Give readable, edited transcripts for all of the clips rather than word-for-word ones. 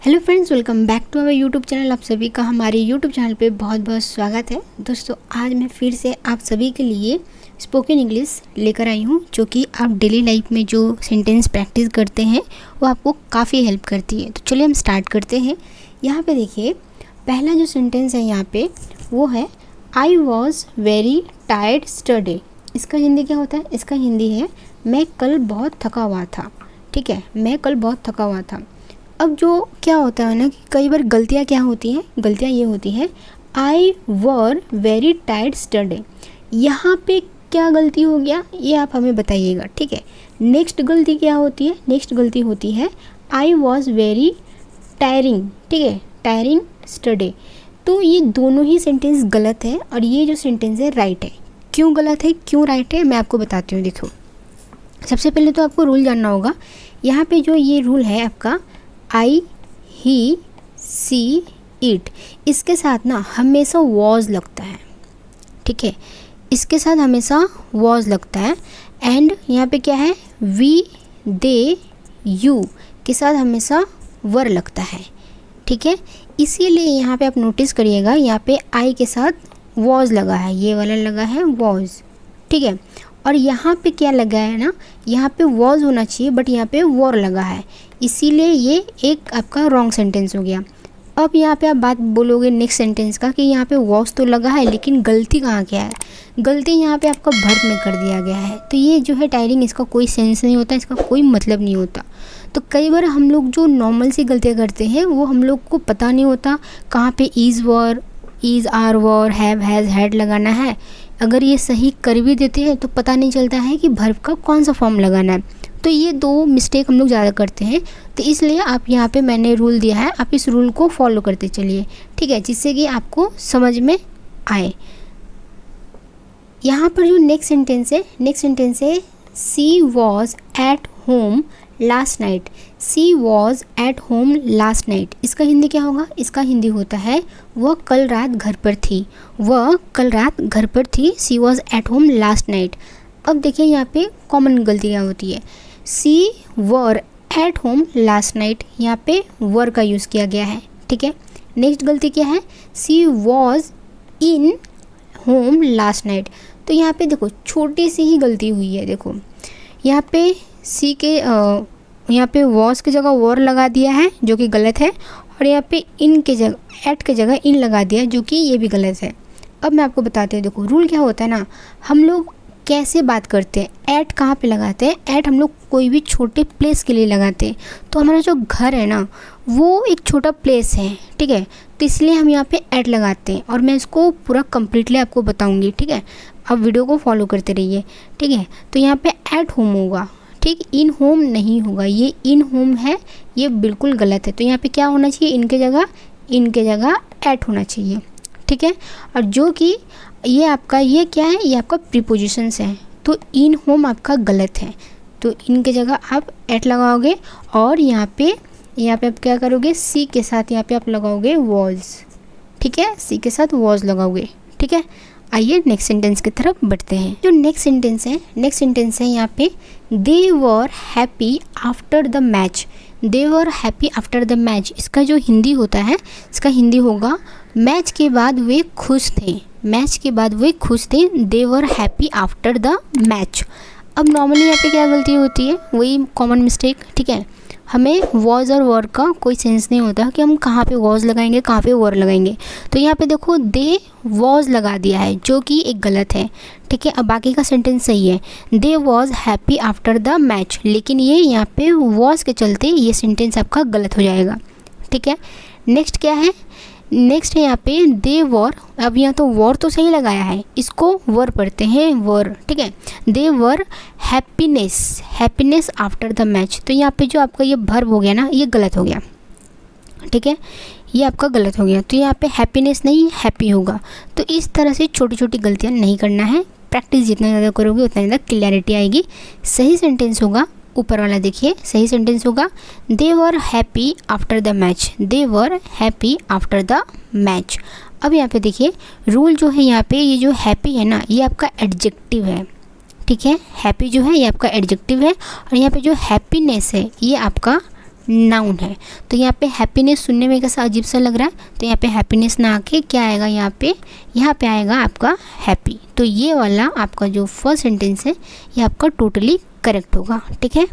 Hello friends, welcome back to our YouTube channel. आप सभी का हमारे यूट्यूब चैनल पे बहुत बहुत स्वागत है। दोस्तों, आज मैं फिर से आप सभी के लिए स्पोकन इंग्लिश लेकर आई हूँ, जो कि आप डेली लाइफ में जो सेंटेंस प्रैक्टिस करते हैं वो आपको काफ़ी हेल्प करती है। तो चलिए हम स्टार्ट करते हैं। यहाँ पे देखिए, पहला जो सेंटेंस है यहाँ पे वो है आई वॉज वेरी टायर्ड स्टरडे। इसका हिंदी क्या होता है? इसका हिंदी है मैं कल बहुत थका हुआ था। ठीक है, मैं कल बहुत थका हुआ था। अब जो क्या होता है ना कि कई बार गलतियाँ क्या होती हैं, गलतियाँ ये होती हैं आई वर वेरी टायर्ड स्टरडे। यहाँ पे क्या गलती हो गया ये आप हमें बताइएगा। ठीक है, नेक्स्ट गलती क्या होती है? नेक्स्ट गलती होती है आई वॉज वेरी टायरिंग। ठीक है, टायरिंग स्टरडे। तो ये दोनों ही सेंटेंस गलत है और ये जो सेंटेंस है राइट है। क्यों गलत है, क्यों राइट है, मैं आपको बताती हूँ। देखो, सबसे पहले तो आपको रूल जानना होगा। यहाँ पे जो ये रूल है आपका आई, ही, सी, इट, इसके साथ ना हमेशा वॉज लगता है। ठीक है, इसके साथ हमेशा वॉज लगता है। एंड यहाँ पे क्या है, वी, दे, यू के साथ हमेशा वर लगता है। ठीक है, इसीलिए यहाँ पे आप नोटिस करिएगा, यहाँ पे आई के साथ वॉज लगा है, ये वाला लगा है वॉज। ठीक है, और यहाँ पे क्या लगा है ना, यहाँ पे वॉज होना चाहिए बट यहाँ पे वॉर लगा है, इसीलिए ये एक आपका रॉन्ग सेंटेंस हो गया। अब यहाँ पे आप बात बोलोगे नेक्स्ट सेंटेंस का कि यहाँ पे वॉज तो लगा है लेकिन गलती कहाँ क्या है? गलती यहाँ पे आपका वर्ब में कर दिया गया है। तो ये जो है टायरिंग, इसका कोई सेंस नहीं होता, इसका कोई मतलब नहीं होता। तो कई बार हम लोग जो नॉर्मल सी गलतियाँ करते हैं वो हम लोग को पता नहीं होता कहाँ पे is were, is, are were, have, has, had लगाना है। अगर ये सही कर भी देते हैं तो पता नहीं चलता है कि वर्ब का कौन सा फॉर्म लगाना है। तो ये दो मिस्टेक हम लोग ज़्यादा करते हैं। तो इसलिए आप यहाँ पे मैंने रूल दिया है, आप इस रूल को फॉलो करते चलिए। ठीक है, जिससे कि आपको समझ में आए। यहाँ पर जो नेक्स्ट सेंटेंस है she was at home last night. She was at home last night, इसका हिंदी क्या होगा? इसका हिंदी होता है वह कल रात घर पर थी। वह कल रात घर पर थी। She was at home last night. अब देखिए यहाँ पे कॉमन गलती क्या होती है, she were at home last night, यहाँ पे वर का यूज़ किया गया है। ठीक है, नेक्स्ट गलती क्या है, she was in home last night. तो यहाँ पे देखो छोटी सी ही गलती हुई है। देखो यहाँ पे सी के यहाँ पे वॉज की जगह वॉर लगा दिया है जो कि गलत है, और यहाँ पे इन के जगह, एट के जगह इन लगा दिया जो कि ये भी गलत है। अब मैं आपको बताती हूँ। देखो रूल क्या होता है ना, हम लोग कैसे बात करते हैं, ऐट कहाँ पे लगाते हैं? ऐट हम लोग कोई भी छोटे प्लेस के लिए लगाते हैं। तो हमारा जो घर है ना वो एक छोटा प्लेस है। ठीक है, तो इसलिए हम यहाँ पे ऐट लगाते हैं और मैं इसको पूरा कम्प्लीटली आपको बताऊँगी। ठीक है, आप वीडियो को फॉलो करते रहिए। ठीक है, तो यहाँ पे ऐट होम होगा। ठीक, इन होम नहीं होगा, ये इन होम है, ये बिल्कुल गलत है। तो यहाँ पे क्या होना चाहिए, इनके जगह ऐट होना चाहिए। ठीक है, और जो कि ये आपका ये क्या है, ये आपका प्रीपोजिशंस है। तो इन होम आपका गलत है, तो इनके जगह आप ऐट लगाओगे और यहाँ पे आप क्या करोगे, सी के साथ यहाँ पे आप लगाओगे वॉज। ठीक है, सी के साथ वॉज लगाओगे। ठीक है, आइए नेक्स्ट सेंटेंस की तरफ बढ़ते हैं। जो नेक्स्ट सेंटेंस है यहाँ पे they were happy after the match. They were happy after the match, इसका जो हिंदी होता है, इसका हिंदी होगा मैच के बाद वे खुश थे। मैच के बाद वे खुश थे, they were happy after the match. अब नॉर्मली यहाँ पे क्या गलती होती है, वही कॉमन मिस्टेक। ठीक है, हमें वॉज और वर का कोई सेंस नहीं होता कि हम कहाँ पे वॉज लगाएंगे, कहाँ पे वर लगाएंगे। तो यहाँ पे देखो दे वॉज लगा दिया है जो कि एक गलत है। ठीक है, अब बाकी का सेंटेंस सही है, they was happy after the match, लेकिन ये यहाँ पे वॉज के चलते ये सेंटेंस आपका गलत हो जाएगा। ठीक है, नेक्स्ट क्या है, नेक्स्ट है यहाँ पे दे वर। अब यहाँ तो वॉर तो सही लगाया है, इसको वर पढ़ते हैं, वर। ठीक है, दे वर हैप्पीनेस आफ्टर द मैच। तो यहाँ पे जो आपका ये वर्ब हो गया ना, ये गलत हो गया। ठीक है, ये आपका गलत हो गया। तो यहाँ पे हैप्पीनेस नहीं, हैप्पी होगा। तो इस तरह से छोटी छोटी गलतियाँ नहीं करना है। प्रैक्टिस जितना ज़्यादा करोगे उतना ज़्यादा क्लैरिटी आएगी। सही सेंटेंस होगा ऊपर वाला, देखिए सही सेंटेंस होगा they were happy after the match. They were happy after the match. अब यहाँ पे देखिए रूल जो है, यहाँ पे ये जो हैप्पी है ना, ये आपका एडजेक्टिव है। ठीक है, हैप्पी जो है ये आपका एडजेक्टिव है, और यहाँ पे जो हैप्पीनेस है ये आपका नाउन है। तो यहाँ पे हैप्पीनेस सुनने में कैसा अजीब सा लग रहा है, तो यहाँ पे हैप्पीनेस ना आके क्या आएगा, यहाँ पे आएगा आपका हैप्पी। तो ये वाला आपका जो फर्स्ट सेंटेंस है ये आपका टोटली करेक्ट होगा। ठीक है,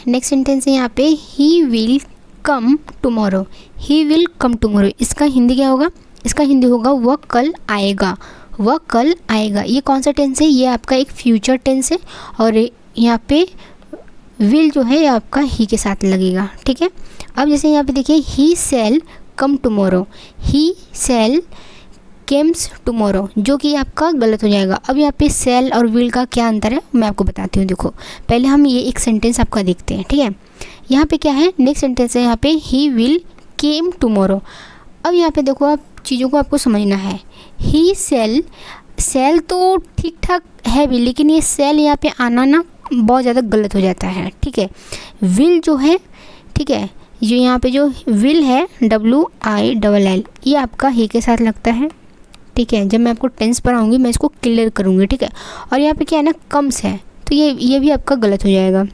नेक्स्ट सेंटेंस है यहाँ पे he will come tomorrow. He will come tomorrow, इसका हिंदी क्या होगा? इसका हिंदी होगा वह कल आएगा। वह कल आएगा। ये कौन सा टेंस है? ये आपका एक फ्यूचर टेंस है और यहाँ पे विल जो है ये आपका ही के साथ लगेगा। ठीक है, अब जैसे यहाँ पे देखिए ही सेल कम टुमारो, ही सेल केम्स टुमारो, जो कि आपका गलत हो जाएगा। अब यहाँ पे सेल और विल का क्या अंतर है मैं आपको बताती हूँ। देखो पहले हम ये एक सेंटेंस आपका देखते हैं। ठीक है, यहाँ पे क्या है, नेक्स्ट सेंटेंस है यहाँ पे ही विल केम टुमारो। अब यहाँ पे देखो आप चीज़ों को आपको समझना है। ही सेल, सेल तो ठीक ठाक है भी, लेकिन ये सेल यहाँ पे आना ना बहुत ज़्यादा गलत हो जाता है। ठीक है, विल जो है, ठीक है, जो यहाँ पे जो विल है WILL ये आपका ही के साथ लगता है। ठीक है, जब मैं आपको टेंस पढ़ाऊँगी मैं इसको क्लियर करूँगी। ठीक है, और यहाँ पे क्या है ना कम्स है, तो ये भी आपका गलत हो जाएगा।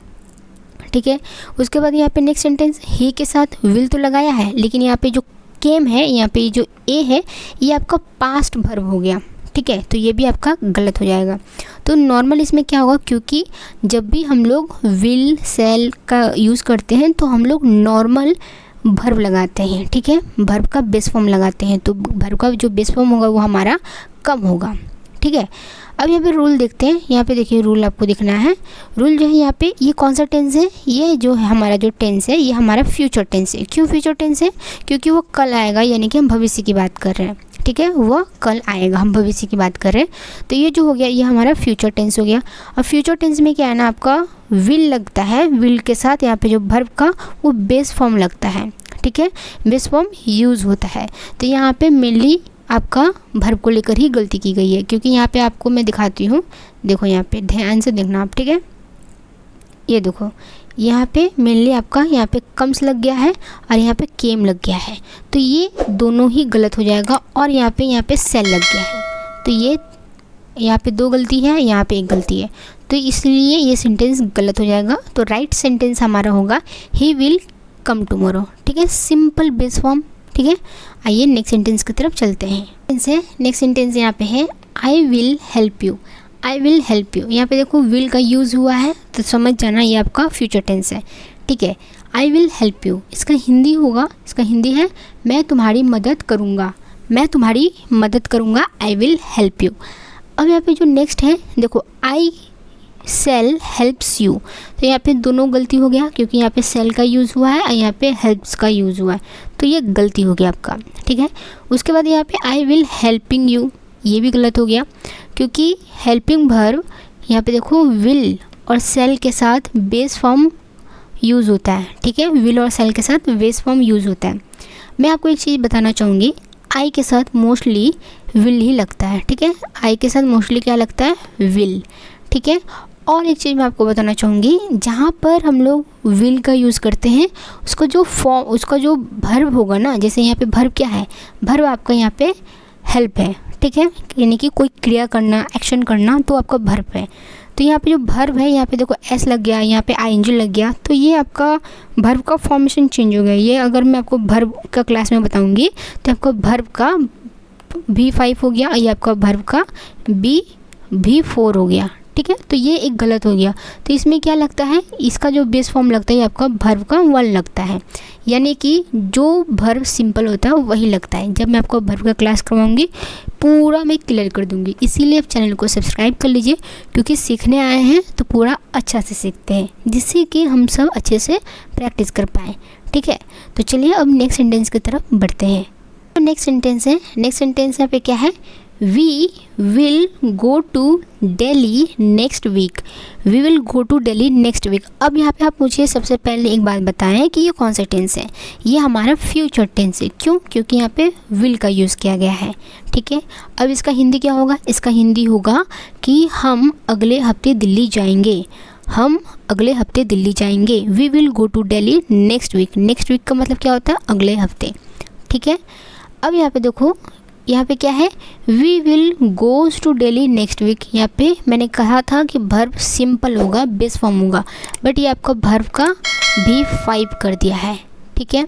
ठीक है, उसके बाद यहाँ पे नेक्स्ट सेंटेंस ही के साथ विल तो लगाया है, लेकिन यहाँ पे जो केम है, यहाँ पे जो ए है ये आपका पास्ट वर्ब हो गया। ठीक है, तो ये भी आपका गलत हो जाएगा। तो नॉर्मल इसमें क्या होगा, क्योंकि जब भी हम लोग विल सेल का यूज़ करते हैं तो हम लोग नॉर्मल वर्ब लगाते हैं। ठीक है, वर्ब का बेस फॉर्म लगाते हैं, तो वर्ब का जो बेस फॉर्म होगा वो हमारा कम होगा। ठीक है, अब यहाँ पे रूल देखते हैं। यहाँ पे देखिए रूल आपको दिखना है। रूल जो है यहाँ पे ये कौन सा टेंस है, ये जो है हमारा जो टेंस है ये हमारा फ्यूचर टेंस है। क्यों फ्यूचर टेंस है? क्योंकि वो कल आएगा, यानी कि हम भविष्य की बात कर रहे हैं। ठीक है, वह कल आएगा, हम भविष्य की बात कर रहे हैं। तो ये जो हो गया ये हमारा फ्यूचर टेंस हो गया। और फ्यूचर टेंस में क्या है ना आपका विल लगता है, विल के साथ यहाँ पे जो वर्ब का वो बेस फॉर्म लगता है। ठीक है, बेस फॉर्म यूज़ होता है। तो यहाँ पे मेनली आपका वर्ब को लेकर ही गलती की गई है, क्योंकि यहाँ पे आपको मैं दिखाती हूँ। देखो यहाँ पे ध्यान से देखना आप। ठीक है, ये देखो यहाँ पे मेनली आपका यहाँ पे कम्स लग गया है और यहाँ पे केम लग गया है, तो ये दोनों ही गलत हो जाएगा। और यहाँ पे सेल लग गया है, तो ये यहाँ पे 2 गलती है, यहाँ पे 1 गलती है, तो इसलिए ये सेंटेंस गलत हो जाएगा। तो राइट सेंटेंस हमारा होगा ही विल कम टुमारो। ठीक है, सिंपल बेस फॉर्म। ठीक है, आइए नेक्स्ट सेंटेंस की तरफ चलते हैं। नेक्स्ट सेंटेंस यहाँ पे है I will help you. I will help you, यहाँ पे देखो विल का यूज़ हुआ है, तो समझ जाना ये आपका फ्यूचर टेंस है। ठीक है, आई विल हेल्प यू, इसका हिंदी होगा, इसका हिंदी है मैं तुम्हारी मदद करूँगा। मैं तुम्हारी मदद करूँगा, आई विल हेल्प यू। अब यहाँ पे जो नेक्स्ट है देखो आई सेल हेल्प्स यू, तो यहाँ पे दोनों गलती हो गया, क्योंकि यहाँ पे सेल का यूज़ हुआ है और यहाँ पे हेल्प्स का यूज़ हुआ है, तो ये गलती हो गया आपका। ठीक है, उसके बाद यहाँ पे आई विल हेल्पिंग यू, ये भी गलत हो गया, क्योंकि हेल्पिंग वर्ब यहाँ पे देखो विल और सेल के साथ बेस फॉर्म यूज़ होता है। ठीक है, विल और सेल के साथ बेस फॉर्म यूज़ होता है। मैं आपको एक चीज़ बताना चाहूँगी, आई के साथ मोस्टली विल ही लगता है। ठीक है, आई के साथ मोस्टली क्या लगता है, विल। ठीक है, और एक चीज़ मैं आपको बताना चाहूँगी, जहाँ पर हम लोग विल का यूज़ करते हैं उसका जो फॉर्म, उसका जो वर्ब होगा ना, जैसे यहाँ पे वर्ब क्या है, वर्ब आपका यहाँ पे हेल्प है। ठीक है, यानी कि कोई क्रिया करना, एक्शन करना, तो आपका वर्ब है। तो यहाँ पे जो वर्ब है यहाँ पे देखो एस लग गया, यहाँ पे ING लग गया, तो ये आपका वर्ब का फॉर्मेशन चेंज हो गया। ये अगर मैं आपको वर्ब का क्लास में बताऊँगी तो आपका वर्ब का V5 हो गया, ये आपका वर्ब का V4 हो गया। ठीक है, तो ये एक गलत हो गया। तो इसमें क्या लगता है, इसका जो बेस फॉर्म लगता है आपका वर्ब का 1 लगता है, यानी कि जो वर्ब सिंपल होता है वही लगता है। जब मैं आपको वर्ब का क्लास करवाऊंगी पूरा मैं क्लियर कर दूंगी, इसीलिए आप चैनल को सब्सक्राइब कर लीजिए, क्योंकि सीखने आए हैं तो पूरा अच्छा से सीखते हैं, जिससे कि हम सब अच्छे से प्रैक्टिस कर पाएँ। ठीक है, तो चलिए अब नेक्स्ट सेंटेंस की तरफ बढ़ते हैं। तो नेक्स्ट सेंटेंस है, नेक्स्ट सेंटेंस यहाँ पे क्या है, we will go to Delhi next week. We will go to Delhi next week. अब यहाँ पे आप मुझे सबसे पहले एक बात बताएं कि ये कौन सा टेंस है। ये हमारा फ्यूचर टेंस है। क्यों? क्योंकि यहाँ पे विल का यूज़ किया गया है। ठीक है, अब इसका हिंदी क्या होगा, इसका हिंदी होगा कि हम अगले हफ्ते दिल्ली जाएंगे। हम अगले हफ्ते दिल्ली जाएंगे। We will go to Delhi next week. Next week का मतलब क्या होता है, अगले हफ्ते। ठीक है, अब यहाँ पे देखो, यहाँ पे क्या है, we will goes to Delhi next week. यहाँ पे मैंने कहा था कि वर्ब सिंपल होगा, बेस फॉर्म होगा, बट ये आपका वर्ब का V5 कर दिया है, ठीक है।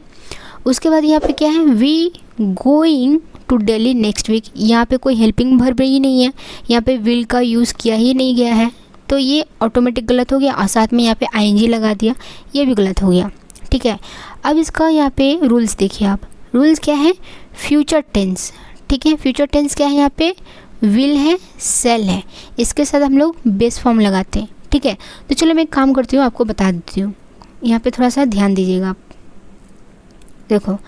उसके बाद यहाँ पे क्या है, we going to Delhi next week. यहाँ पे कोई हेल्पिंग वर्ब ही नहीं है, यहाँ पे विल का यूज़ किया ही नहीं गया है, तो ये ऑटोमेटिक गलत हो गया। और साथ में यहाँ पे आईएनजी लगा दिया, ये भी गलत हो गया, ठीक है। अब इसका यहाँ पे रूल्स देखिए आप, रूल्स क्या है, फ्यूचर टेंस, ठीक है। फ्यूचर टेंस क्या है, यहाँ पे विल है, सेल है, इसके साथ हम लोग बेस फॉर्म लगाते हैं, ठीक है। तो चलो मैं एक काम करती हूँ, आपको बता देती हूँ, यहाँ पे थोड़ा सा ध्यान दीजिएगा आप। देखो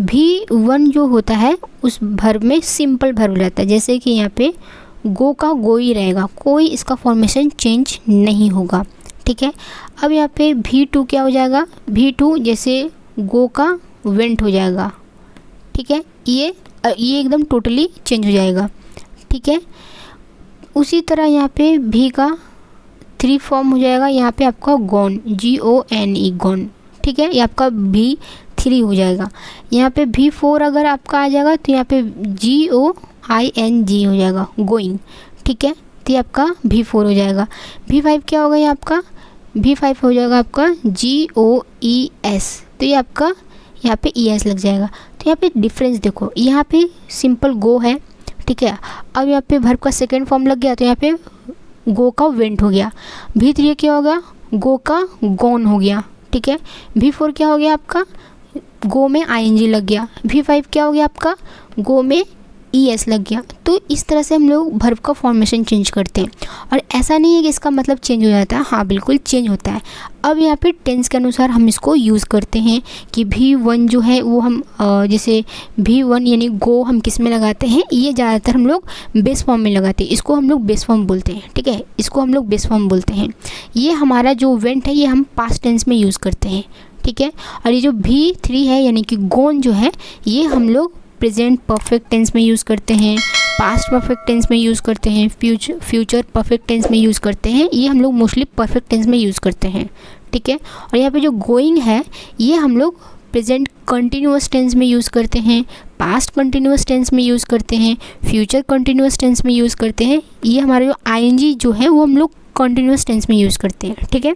V1 जो होता है उस वर्ब में सिंपल वर्ब रहता है, जैसे कि यहाँ पे गो का गो ही रहेगा, कोई इसका फॉर्मेशन चेंज नहीं होगा, ठीक है। अब यहाँ पे V2 क्या हो जाएगा, V2 जैसे गो का वेंट हो जाएगा, ठीक है। ये एकदम टोटली चेंज हो जाएगा, ठीक है। उसी तरह यहाँ पे भी का 3 फॉर्म हो जाएगा, यहाँ पे आपका गॉन, GONE गॉन, ठीक है, ये आपका V3 हो जाएगा। यहाँ पे V4 अगर आपका आ जाएगा तो यहाँ पे GOING हो जाएगा, गोइंग, ठीक है, तो ये आपका V4 हो जाएगा। V5 क्या होगा, ये आपका V5 हो जाएगा आपका GOES, तो ये आपका यहाँ पे ES लग जाएगा। तो यहाँ पे डिफरेंस देखो, यहाँ पे सिंपल गो है, ठीक है। अब यहाँ पे वर्ब का सेकेंड फॉर्म लग गया तो यहाँ पे गो का वेंट हो गया। V3 क्या होगा, गो का गॉन हो गया, ठीक है। V4 क्या हो गया आपका, गो में ING लग गया। V5 क्या हो गया आपका, गो में ES लग गया। तो इस तरह से हम लोग वर्ब का फॉर्मेशन चेंज करते हैं, और ऐसा नहीं है कि इसका मतलब चेंज हो जाता है, हाँ बिल्कुल चेंज होता है। अब यहाँ पे टेंस के अनुसार हम इसको यूज़ करते हैं कि V1 जो है वो हम जैसे V1 यानी गो हम किस में लगाते हैं, ये ज़्यादातर हम लोग बेस फॉर्म में लगाते हैं, इसको हम लोग बेस फॉर्म बोलते हैं, ठीक है, इसको हम लोग बेस फॉर्म बोलते हैं। ये हमारा जो वेंट है ये हम पास्ट टेंस में यूज़ करते हैं, ठीक है। और ये जो V3 है यानी कि गोन जो है, ये हम लोग प्रेजेंट परफेक्ट टेंस में यूज़ करते हैं, पास्ट परफेक्ट टेंस में यूज़ करते हैं, फ्यूचर परफेक्ट टेंस में यूज़ करते हैं, ये हम लोग मोस्टली परफेक्ट टेंस में यूज़ करते हैं, ठीक है। और यहाँ पे जो गोइंग है ये हम लोग प्रेजेंट कंटिन्यूअस टेंस में यूज़ करते हैं, पास्ट कंटिन्यूअस टेंस में यूज़ करते हैं, फ्यूचर कंटिन्यूअस टेंस में यूज़ करते हैं। ये हमारे जो ING जो है वो हम लोग कंटिन्यूअस टेंस में यूज़ करते हैं, ठीक है।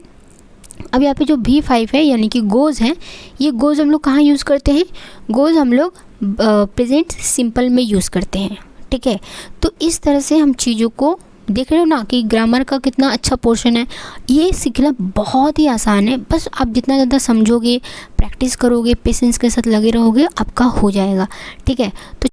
अब यहाँ पे जो V5 है यानी कि गोज़ है, ये गोज़ हम लोग कहाँ यूज़ करते हैं, गोज़ हम लोग प्रेजेंट सिंपल में यूज़ करते हैं, ठीक है। तो इस तरह से हम चीज़ों को देख रहे हो ना कि ग्रामर का कितना अच्छा पोर्शन है। ये सीखना बहुत ही आसान है, बस आप जितना ज़्यादा समझोगे, प्रैक्टिस करोगे, पेशेंस के साथ लगे रहोगे, आपका हो जाएगा, ठीक है। तो